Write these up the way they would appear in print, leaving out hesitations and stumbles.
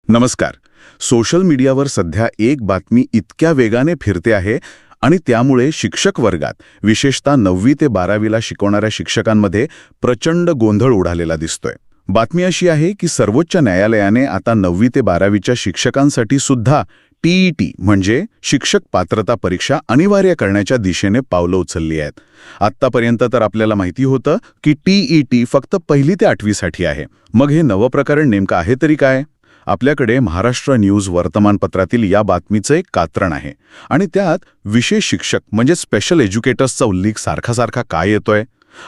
नमस्कार. सोशल मीडियावर सध्या एक बातमी इतक्या वेगाने फिरते आहे आणि त्यामुळे शिक्षक वर्गात, विशेषतः 9वी ते 12वीला शिकवणाऱ्या शिक्षकांमध्ये प्रचंड गोंधळ उडालेला दिसतोय. बातमी अशी आहे की सर्वोच्च न्यायालयाने आता 9वी ते 12वीच्या शिक्षकांसाठी सुद्धा टीईटी म्हणजे शिक्षक पात्रता परीक्षा अनिवार्य करण्याच्या दिशेने पावलं उचलली आहेत. आत्तापर्यंत तर आपल्याला माहिती होतं की टीईटी फक्त 1ली ते 8वीसाठी आहे. मग हे नवं प्रकरण नेमकं आहे तरी काय? आपल्याकडे महाराष्ट्र न्यूज वर्तमानपत्रातील या बातमीचं एक कात्रण आहे आणि त्यात विशेष शिक्षक म्हणजे स्पेशल एज्युकेटर्सचा उल्लेख सारखा काय येतोय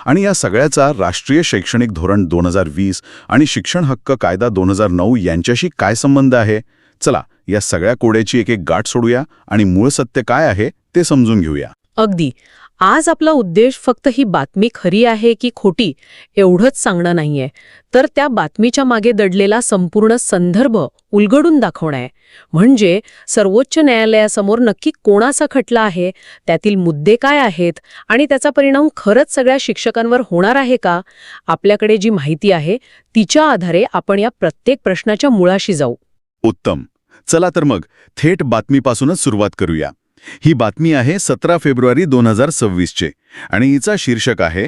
आणि या सगळ्याचा राष्ट्रीय शैक्षणिक धोरण 2020 आणि शिक्षण हक्क कायदा 2009 यांच्याशी काय संबंध आहे? चला या सगळ्या कोड्याची एक गाठ सोडूया आणि मूळ सत्य काय आहे ते समजून घेऊया. अगदी. आज आपला उद्देश फक्त ही बातमी खरी आहे की खोटी एवढंच सांगणं नाहीये, तर त्या बातमीच्या मागे दडलेला संपूर्ण संदर्भ उलगडून दाखवणं आहे. म्हणजे सर्वोच्च न्यायालयासमोर नक्की कोणाचा खटला आहे, त्यातील मुद्दे काय आहेत आणि त्याचा परिणाम खरंच सगळ्या शिक्षकांवर होणार आहे का? आपल्याकडे जी माहिती आहे तिच्या आधारे आपण या प्रत्येक प्रश्नाच्या मुळाशी जाऊ. उत्तम. चला तर मग थेट बातमीपासूनच सुरुवात करूया. ही बातमी आहे 17 फेब्रुवारी 2026चे आणि हिचा शीर्षक आहे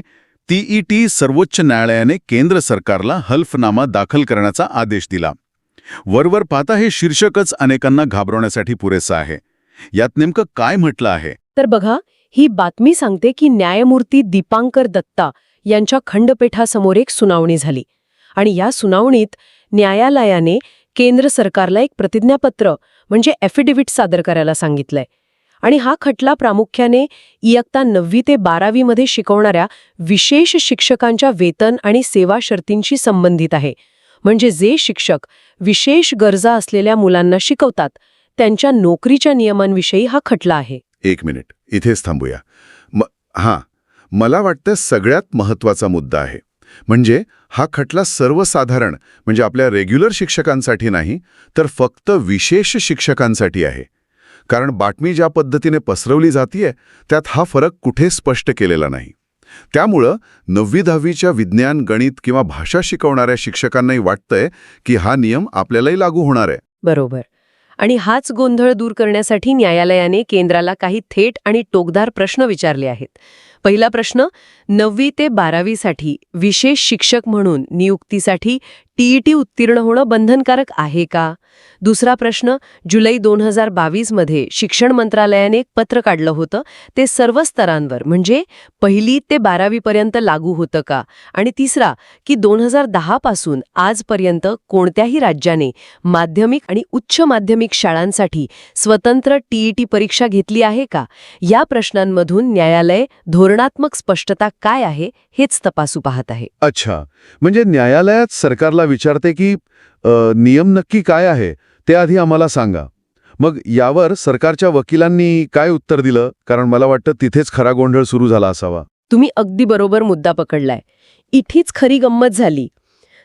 टीईटी सर्वोच्च न्यायालयाने केंद्र सरकारला हल्फनामा दाखल करण्याचा आदेश दिला. वरवर पाहता हे शीर्षकच अनेकांना घाबरवण्यासाठी पुरेसं आहे. यात नेमकं काय म्हटलं आहे? तर बघा, ही बातमी सांगते की न्यायमूर्ती दीपांकर दत्ता यांच्या खंडपीठासमोर एक सुनावणी झाली आणि या सुनावणीत न्यायालयाने केंद्र सरकारला एक प्रतिज्ञापत्र म्हणजे ॲफिडेव्हिट सादर करायला सांगितलंय. आणि हा खटला प्रामुख्याने इयत्ता 9वी ते 12वी शिकवणाऱ्या विशेष शिक्षकांच्या वेतन आणि सेवा शर्तींशी संबंधित आहे. म्हणजे जे शिक्षक विशेष गरजा असलेल्या मुलांना शिकवतात त्यांच्या नोकरीच्या नियमांविषयी हा खटला आहे. एक मिनिट, इथेच थांबूया. मला वाटतं सगळ्यात महत्त्वाचा मुद्दा आहे. म्हणजे हा खटला सर्वसाधारण म्हणजे आपल्या रेग्युलर शिक्षकांसाठी नाही, तर फक्त विशेष शिक्षकांसाठी आहे. कारण बातमी ज्या पद्धतीने पसरवली जातीये त्यात हा फरक कुठे स्पष्ट केलेला नाही. त्यामुळं 9वी-10वीच्या विज्ञान, गणित किंवा भाषा शिकवणाऱ्या शिक्षकांनाही वाटतंय की हा नियम आपल्यालाही लागू होणार आहे. बरोबर. आणि हाच गोंधळ दूर करण्यासाठी न्यायालयाने केंद्राला काही थेट आणि टोकदार प्रश्न विचारले आहेत. पहिला प्रश्न, 9वी ते 12वीसाठी विशेष शिक्षक म्हणून नियुक्तीसाठी टीईटी उत्तीर्ण होणं बंधनकारक आहे का? दुसरा प्रश्न, जुलै 2022 शिक्षण मंत्रालयाने एक पत्र काढलं होतं, ते सर्व स्तरांवर म्हणजे 1ली ते 12वी पर्यंत लागू होतं का? आणि तिसरा, की 2010 पासून आजपर्यंत कोणत्याही राज्याने माध्यमिक आणि उच्च माध्यमिक शाळांसाठी स्वतंत्र टीईटी परीक्षा घेतली आहे का? या प्रश्नांमधून न्यायालय धोरणात्मक स्पष्टता काय आहे हेच तपासू पाहत आहे. अच्छा, म्हणजे न्यायालयात सरकारला विचारते की नियम नक्की काय आहे ते आधी आम्हाला सांगा. मग यावर सरकारच्या वकिलांनी काय उत्तर दिलं? कारण मला वाटतं तिथेच खरा गोंधळ सुरू झाला असावा. तुम्ही अगदी बरोबर मुद्दा पकडलाय. इथीच खरी गंमत झाली.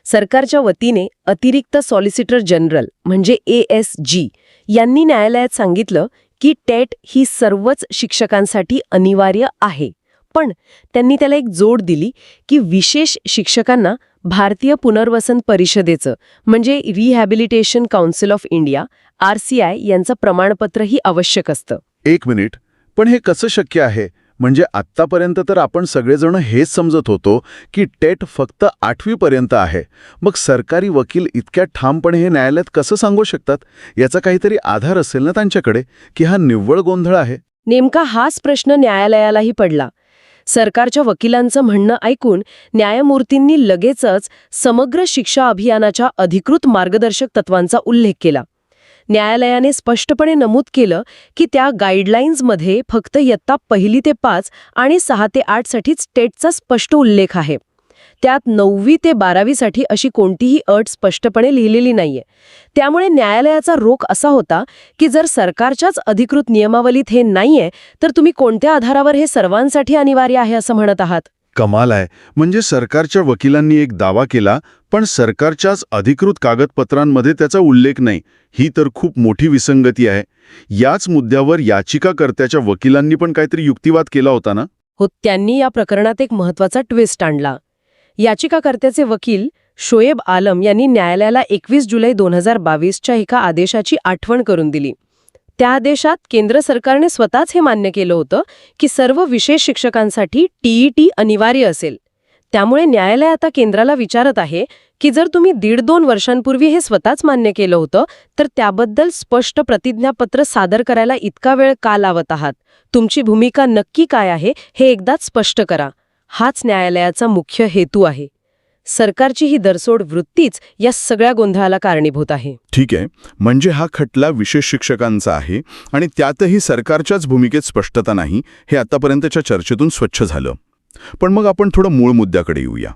सरकारच्या वतीने अतिरिक्त सॉलिसिटर जनरल म्हणजे ASG यांनी न्यायालयात सांगितलं की टेट ही सर्वच शिक्षकांसाठी अनिवार्य आहे. पण त्यांनी त्याला एक जोड दिली की विशेष शिक्षकांना भारतीय पुनर्वसन परिषदेचं म्हणजे rehabilitation council of India RCI यांचं प्रमाणपत्रही आवश्यक असतं. एक मिनिट, पण हे कसं शक्य आहे? म्हणजे आत्तापर्यंत तर आपण सगळेजण हेच समजत होतो की टेट फक्त 8वी पर्यंत आहे. मग सरकारी वकील इतक्या ठामपणे हे न्यायालयात कसं सांगू शकतात? याचा काहीतरी आधार असेल ना त्यांच्याकडे, की हा निव्वळ गोंधळ आहे? नेमका हाच प्रश्न न्यायालयालाही पडला. सरकारच्या वकिलांचं म्हणणं ऐकून न्यायमूर्तींनी लगेचच समग्र शिक्षा अभियानाच्या अधिकृत मार्गदर्शक तत्वांचा उल्लेख केला. न्यायालयाने स्पष्टपणे नमूद केलं की त्या गाईडलाईन्समध्ये फक्त इयत्ता 1ली ते 5 आणि 6 ते 8 साठीच टेटचा स्पष्ट उल्लेख आहे. त्यात 9वी ते 12वीसाठी अशी कोणतीही अट स्पष्टपणे लिहिलेली नाहीये. त्यामुळे न्यायालयाचा रोख असा होता की जर सरकारच्याच अधिकृत नियमावलीत हे नाहीये तर तुम्ही कोणत्या आधारावर हे सर्वांसाठी अनिवार्य आहे असं म्हणत आहात? कमाल आहे. म्हणजे सरकारच्या वकिलांनी एक दावा केला पण सरकारच्याच अधिकृत कागदपत्रांमध्ये त्याचा उल्लेख नाही. ही तर खूप मोठी विसंगती आहे. याच मुद्द्यावर याचिकाकर्त्याच्या वकिलांनी पण काहीतरी युक्तिवाद केला होता ना? हो, त्यांनी या प्रकरणात एक महत्त्वाचा ट्विस्ट आणला. याचिकाकर्त्याचे वकील शोएब आलम यांनी न्यायालयाला 21 जुलै 2022च्या एका आदेशाची आठवण करून दिली. त्या आदेशात केंद्र सरकारने स्वतःच हे मान्य केलं होतं की सर्व विशेष शिक्षकांसाठी टीईटी अनिवार्य असेल. त्यामुळे न्यायालय आता केंद्राला विचारत आहे की जर तुम्ही 1.5-2 वर्षांपूर्वी हे स्वतःच मान्य केलं होतं तर त्याबद्दल स्पष्ट प्रतिज्ञापत्र सादर करायला इतका वेळ का लावत आहात? तुमची भूमिका नक्की काय आहे हे एकदाच स्पष्ट करा. हाच न्यायालयाचा मुख्य हेतू आहे. सरकारची ही दरसोड वृत्तीच या सगळ्या गोंधळाला कारणीभूत आहे. ठीक आहे, म्हणजे हा खटला विशेष शिक्षकांचा आहे आणि त्यातही सरकारच्याच भूमिकेत स्पष्टता नाही हे आतापर्यंतच्या चर्चेतून स्वच्छ झालं. पण मग आपण थोडं मूळ मुद्द्याकडे येऊया.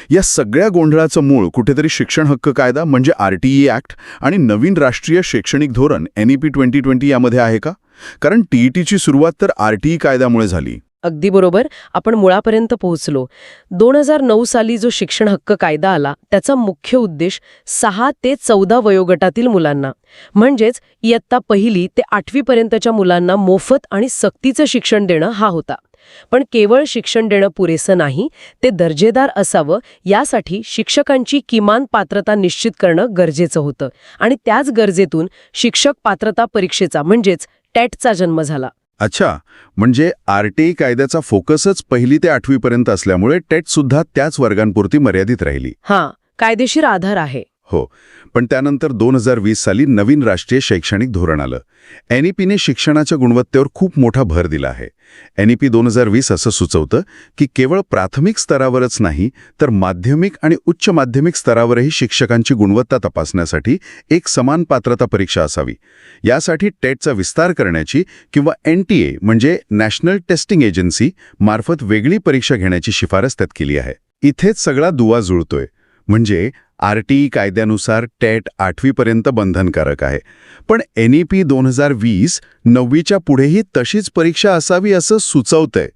या सगळ्या गोंधळाचं मूळ कुठेतरी शिक्षण हक्क कायदा म्हणजे RTE ॲक्ट आणि नवीन राष्ट्रीय शैक्षणिक धोरण NEP 2020 यामध्ये आहे का? कारण TETची सुरुवात तर RTE कायद्यामुळे झाली. अगदी बरोबर. आपण मुळापर्यंत पोहोचलो. 2009 साली जो शिक्षण हक्क कायदा आला त्याचा मुख्य उद्देश 6 ते 14 वयोगटातील मुलांना म्हणजेच इयत्ता 1 ते 8वी पर्यंतच्या मुलांना मोफत आणि सक्तीचं शिक्षण देणं हा होता. पण केवळ शिक्षण देणं पुरेसं नाही, ते दर्जेदार असावं यासाठी शिक्षकांची किमान पात्रता निश्चित करणं गरजेचं होतं. आणि त्याच गरजेतून शिक्षक पात्रता परीक्षेचा म्हणजेच टेटचा जन्म झाला. अच्छा, म्हणजे RTE कायद्याचा फोकसच 1ली ते 8वी पर्यंत असल्यामुळे टेटसुद्धा त्याच वर्गांपुरती मर्यादित राहिली. हां, कायदेशीर आधार आहे. हो, पण त्यानंतर 2020 साली नवीन राष्ट्रीय शैक्षणिक धोरण आलं. NEPने शिक्षणाच्या गुणवत्तेवर खूप मोठा भर दिला आहे. NEP 2020 असं सुचवतं की केवळ प्राथमिक स्तरावरच नाही तर माध्यमिक आणि उच्च माध्यमिक स्तरावरही शिक्षकांची गुणवत्ता तपासण्यासाठी एक समान पात्रता परीक्षा असावी. यासाठी टेटचा विस्तार करण्याची किंवा NTA म्हणजे नॅशनल टेस्टिंग एजन्सी मार्फत वेगळी परीक्षा घेण्याची शिफारस त्यात केली आहे. इथेच सगळा दुवा जुळतोय. म्हणजे RTE कायद्यानुसार टेट 8वी पर्यंत बंधनकारक आहे, पण NEP 2020 9वीच्या पुढेही तशीच परीक्षा असावी असं सुचवतंय.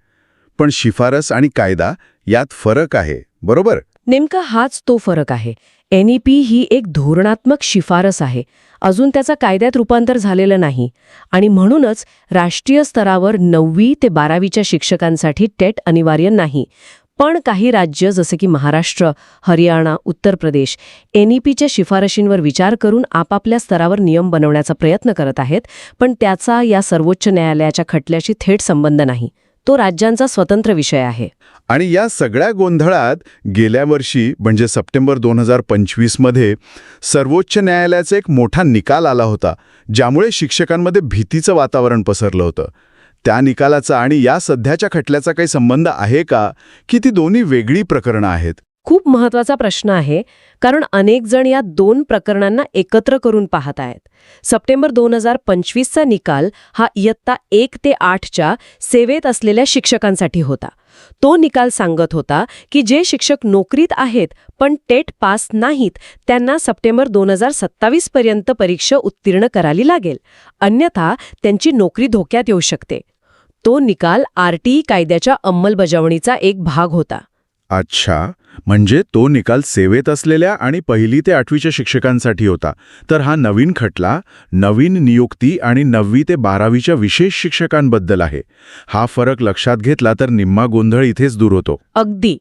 पण शिफारस आणि कायदा यात फरक आहे, बरोबर? नेमका हाच तो फरक आहे. NEP ही एक धोरणात्मक शिफारस आहे. अजून त्याचा कायद्यात रूपांतर झालेलं नाही आणि म्हणूनच राष्ट्रीय स्तरावर 9वी ते 12वीच्या शिक्षकांसाठी टेट अनिवार्य नाही. पण काही राज्य जसे की महाराष्ट्र, हरियाणा, उत्तर प्रदेश NEPच्या शिफारशींवर विचार करून आपापल्या स्तरावर नियम बनवण्याचा प्रयत्न करत आहेत. पण त्याचा या सर्वोच्च न्यायालयाच्या खटल्याशी थेट संबंध नाही. तो राज्यांचा स्वतंत्र विषय आहे. आणि या सगळ्या गोंधळात गेल्या वर्षी म्हणजे सप्टेंबर 2025 मध्ये सर्वोच्च न्यायालयाचा एक मोठा निकाल आला होता, ज्यामुळे शिक्षकांमध्ये भीतीचं वातावरण पसरलं होतं. त्या निकालाचा आणि या सध्याच्या खटल्याचा काही संबंध आहे का, की ती दोन्ही वेगळी प्रकरणं आहेत? खूप महत्वाचा प्रश्न आहे, कारण अनेक जण या 2 प्रकरणांना एकत्र करून पाहत आहेत. सप्टेंबर 2025चा निकाल हा इयत्ता 1 ते 8च्या सेवेत असलेल्या शिक्षकांसाठी होता. तो निकाल सांगत होता की जे शिक्षक नोकरीत आहेत पण टेट पास नाहीत त्यांना सप्टेंबर 2027 पर्यंत परीक्षा उत्तीर्ण करावी लागेल, अन्यथा त्यांची नोकरी धोक्यात येऊ शकते. तो निकाल RTE कायद्याच्या अंमलबजावणीचा एक भाग होता. अच्छा, म्हणजे तो निकाल सेवेत असलेल्या आणि 1ली ते 8वीच्या शिक्षकांसाठी होता. तर हा नवीन खटला नवीन नियुक्ती आणि 9वी ते 12वीच्या विशेष शिक्षकांबद्दल आहे. हा फरक लक्षात घेतला तर निम्मा गोंधळ इथेच दूर होतो. अगदी.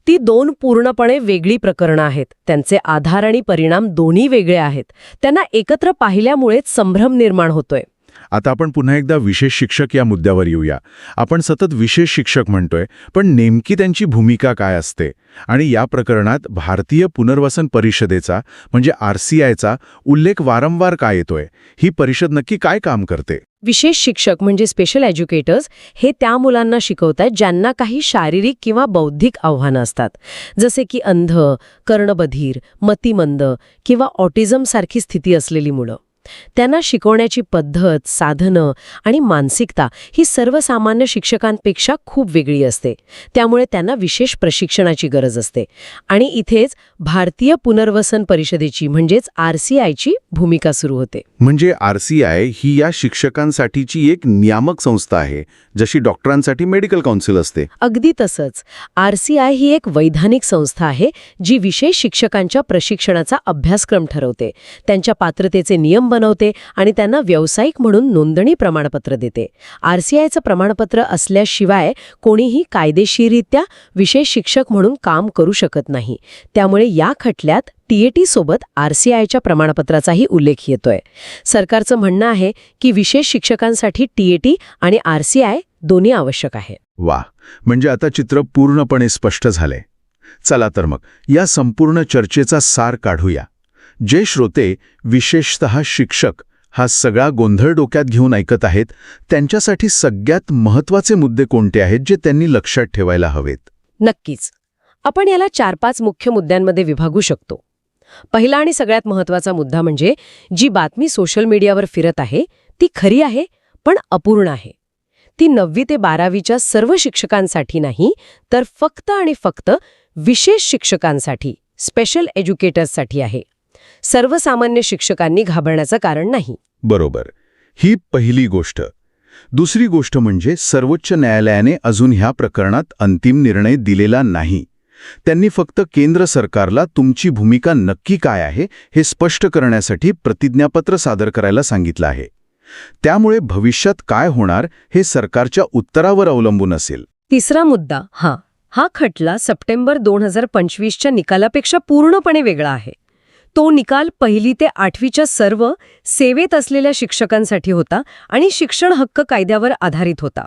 ती 2 पूर्णपणे वेगळी प्रकरणं आहेत. त्यांचे आधार आणि परिणाम दोन्ही वेगळे आहेत. त्यांना एकत्र पाहिल्यामुळेच संभ्रम निर्माण होतोय. आता आपण पुन्हा एकदा विशेष शिक्षक या मुद्द्यावर येऊया. आपण सतत विशेष शिक्षक म्हणतोय, पण नेमकी त्यांची भूमिका काय असते? आणि या प्रकरणात भारतीय पुनर्वसन परिषदेचा म्हणजे RCIचा उल्लेख वारंवार का येतोय? ही परिषद नक्की काय काम करते? विशेष शिक्षक म्हणजे स्पेशल एज्युकेटर्स हे त्या मुलांना शिकवतात ज्यांना काही शारीरिक किंवा बौद्धिक आव्हानं असतात, जसे की अंध, कर्णबधीर, मतिमंद किंवा ऑटिझम सारखी स्थिती असलेली मुलं. त्यांना शिकवण्याची पद्धत, साधनं आणि मानसिकता ही सर्वसामान्य शिक्षकांपेक्षा खूप वेगळी असते. त्यामुळे त्यांना विशेष प्रशिक्षणाची गरज असते. आणि इथेच भारतीय पुनर्वसन परिषदेची म्हणजेच RCIची भूमिका सुरू होते. म्हणजे RCI ही या शिक्षकांसाठीची एक नियामक संस्था आहे, जशी डॉक्टरांसाठी मेडिकल काउन्सिल असते. अगदी तसंच. RCI ही एक वैधानिक संस्था आहे जी विशेष शिक्षकांच्या प्रशिक्षणाचा अभ्यासक्रम ठरवते, त्यांच्या पात्रतेचे नियम बनवते आणि त्यांना व्यावसायिक म्हणून नोंदणी प्रमाणपत्र देते. RCIचं प्रमाणपत्र असल्याशिवाय कोणीही कायदेशीररित्या विशेष शिक्षक म्हणून काम करू शकत नाही. त्यामुळे या खटल्यात TAT सोबत RCIच्या प्रमाणपत्राचाही उल्लेख येतोय. सरकारचं म्हणणं आहे की विशेष शिक्षकांसाठी TAT आणि RCI दोन्ही आवश्यक आहे. वा, म्हणजे आता चित्र पूर्णपणे स्पष्ट झालंय. चला तर मग या संपूर्ण चर्चेचा सार काढूया. जे श्रोते विशेषतः शिक्षक हा सगळा गोंधळ डोक्यात घेऊन ऐकत आहेत, त्यांच्यासाठी सगळ्यात महत्त्वाचे मुद्दे कोणते आहेत जे त्यांनी लक्षात ठेवायला हवेत? नक्कीच. आपण याला 4-5 मुख्य मुद्द्यांमध्ये विभागू शकतो. पहिला आणि सगळ्यात महत्त्वाचा मुद्दा म्हणजे जी बातमी सोशल मीडियावर फिरत आहे ती खरी आहे पण अपूर्ण आहे. ती 9वी ते 12वीच्या सर्व शिक्षकांसाठी नाही, तर फक्त आणि फक्त विशेष शिक्षकांसाठी, स्पेशल एज्युकेटर्ससाठी आहे. सर्वसामान्य शिक्षकांनी घाबरण्याचं कारण नाही. बरोबर. ही पहिली गोष्ट. दुसरी गोष्ट म्हणजे सर्वोच्च न्यायालयाने अजून ह्या प्रकरणात अंतिम निर्णय दिलेला नाही. त्यांनी फक्त केंद्र सरकारला तुमची भूमिका नक्की काय आहे हे स्पष्ट करण्यासाठी प्रतिज्ञापत्र सादर करायला सांगितलं आहे. त्यामुळे भविष्यात काय होणार हे सरकारच्या उत्तरावर अवलंबून असेल. तिसरा मुद्दा हा खटला सप्टेंबर 2025च्या निकालापेक्षा पूर्णपणे वेगळा आहे. तो निकाल 1ली ते 8वीच्या सर्व सेवेत असलेल्या शिक्षकांसाठी होता आणि शिक्षण हक्क कायद्यावर आधारित होता.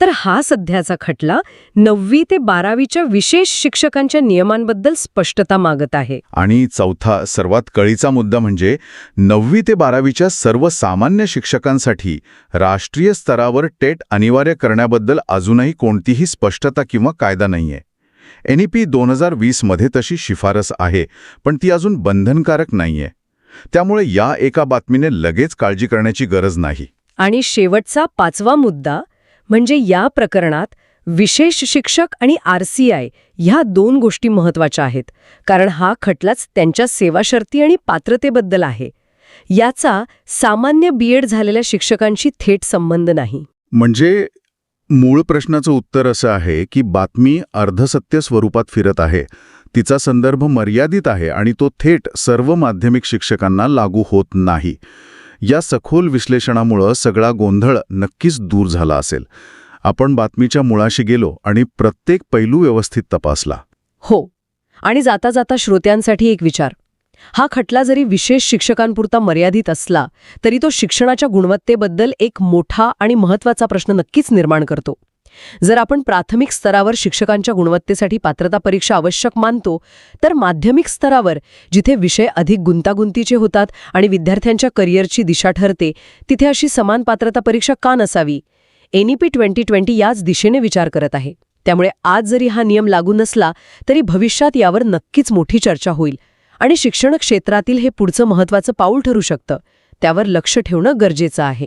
तर हा सध्याचा खटला 9वी ते 12वीच्या विशेष शिक्षकांच्या नियमांबद्दल स्पष्टता मागत आहे. आणि चौथा सर्वात कळीचा मुद्दा म्हणजे 9वी ते 12वीच्या सर्व सामान्य शिक्षकांसाठी राष्ट्रीय स्तरावर टेट अनिवार्य करण्याबद्दल अजूनही कोणतीही स्पष्टता किंवा कायदा नाहीये. NEP 2020 मध्ये तशी शिफारस आहे, पण ती अजून बंधनकारक नाहीये. त्यामुळे या एका बातमीने लगेच काळजी करण्याची गरज नाही. आणि शेवटचा 5वा मुद्दा म्हणजे या प्रकरणात विशेष शिक्षक आणि RCI ह्या 2 गोष्टी महत्त्वाच्या आहेत, कारण हा खटलाच त्यांच्या सेवा शर्ती आणि पात्रतेबद्दल आहे. याचा सामान्य BEd झालेल्या शिक्षकांशी थेट संबंध नाही. म्हणजे मूळ प्रश्नाचं उत्तर असं आहे की बातमी अर्धसत्य स्वरूपात फिरत आहे, तिचा संदर्भ मर्यादित आहे आणि तो थेट सर्व माध्यमिक शिक्षकांना लागू होत नाही. या सखोल विश्लेषणामुळं सगळा गोंधळ नक्कीच दूर झाला असेल. आपण बातमीच्या मुळाशी गेलो आणि प्रत्येक पैलू व्यवस्थित तपासला. हो. आणि जाता जाता श्रोत्यांसाठी एक विचार. हा खटला जरी विशेष शिक्षकांपुरता मर्यादित असला तरी तो शिक्षणाच्या गुणवत्तेबद्दल एक मोठा आणि महत्त्वाचा प्रश्न नक्कीच निर्माण करतो. जर आपण प्राथमिक स्तरावर शिक्षकांच्या गुणवत्तेसाठी पात्रता परीक्षा आवश्यक मानतो, तर माध्यमिक स्तरावर जिथे विषय अधिक गुंतागुंतीचे होतात आणि विद्यार्थ्यांच्या करिअरची दिशा ठरते, तिथे अशी समान पात्रता परीक्षा का नसावी? NEP 2020 याच दिशेने विचार करत आहे. त्यामुळे आज जरी हा नियम लागू नसला तरी भविष्यात यावर नक्कीच मोठी चर्चा होईल आणि शिक्षण क्षेत्रातील हे पुढचं महत्त्वाचं पाऊल ठरू शकतं. त्यावर लक्ष ठेवणं गरजेचं आहे.